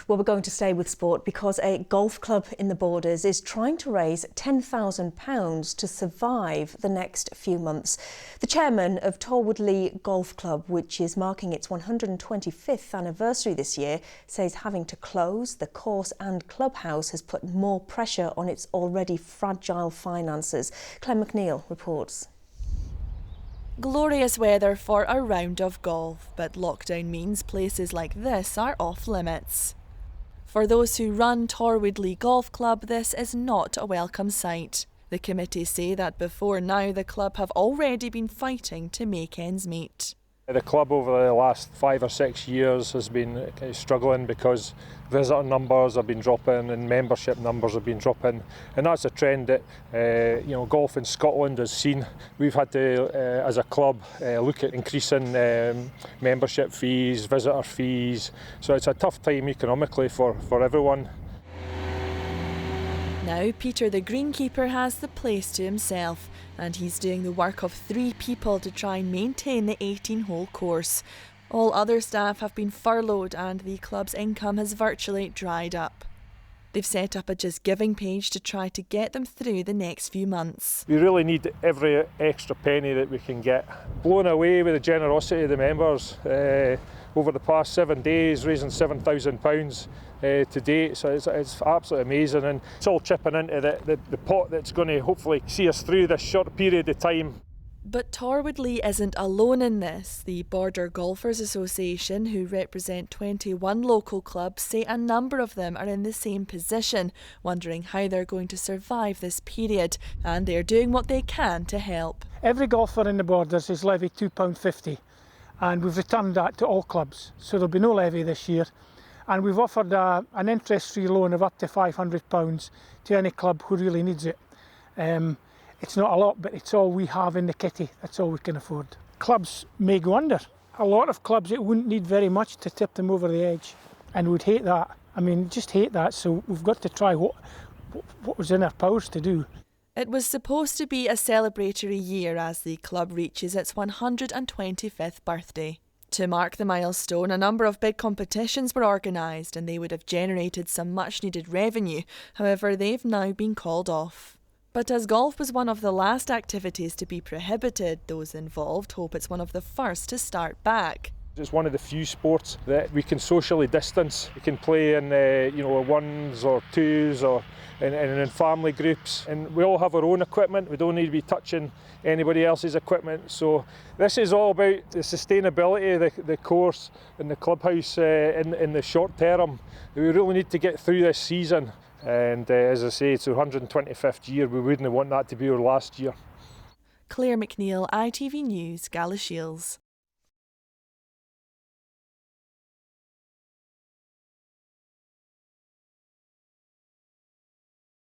Well, we're going to stay with sport because a golf club in the Borders is trying to raise £10,000 to survive the next few months. The chairman of Torwoodlee Golf Club, which is marking its 125th anniversary this year, says having to close the course and clubhouse has put more pressure on its already fragile finances. Clem McNeil reports. Glorious weather for a round of golf, but lockdown means places like this are off limits. For those who run Torwoodlee Golf Club, this is not a welcome sight. The committee say that before now the club have already been fighting to make ends meet. The club over the last 5 or 6 years has been struggling because visitor numbers have been dropping and membership numbers have been dropping, and that's a trend that golf in Scotland has seen. We've had to, as a club, look at increasing membership fees, visitor fees, so it's a tough time economically for everyone. Now Peter the greenkeeper has the place to himself, and he's doing the work of 3 people to try and maintain the 18-hole course. All other staff have been furloughed and the club's income has virtually dried up. They've set up a Just Giving page to try to get them through the next few months. We really need every extra penny that we can get. Blown away with the generosity of the members. Over the past 7 days, raising £7,000 to date, so it's absolutely amazing, and it's all chipping into the pot that's going to hopefully see us through this short period of time. But Torwoodlee isn't alone in this. The Border Golfers Association, who represent 21 local clubs, say a number of them are in the same position, wondering how they're going to survive this period, and they're doing what they can to help. Every golfer in the Borders is levied £2.50, and we've returned that to all clubs, so there'll be no levy this year. And we've offered an interest-free loan of up to £500 to any club who really needs it. It's not a lot, but it's all we have in the kitty. That's all we can afford. Clubs may go under. A lot of clubs, it wouldn't need very much to tip them over the edge, and we'd hate that. I mean, just hate that. So we've got to try what was in our powers to do. It was supposed to be a celebratory year as the club reaches its 125th birthday. To mark the milestone, a number of big competitions were organised and they would have generated some much needed revenue. However, they've now been called off. But as golf was one of the last activities to be prohibited, those involved hope it's one of the first to start back. It's one of the few sports that we can socially distance. We can play in ones or twos or in family groups, and we all have our own equipment. We don't need to be touching anybody else's equipment. So this is all about the sustainability of the course and the clubhouse in the short term. We really need to get through this season, and as I say, it's our 125th year. We wouldn't want that to be our last year. Claire McNeil, ITV News, Galashiels.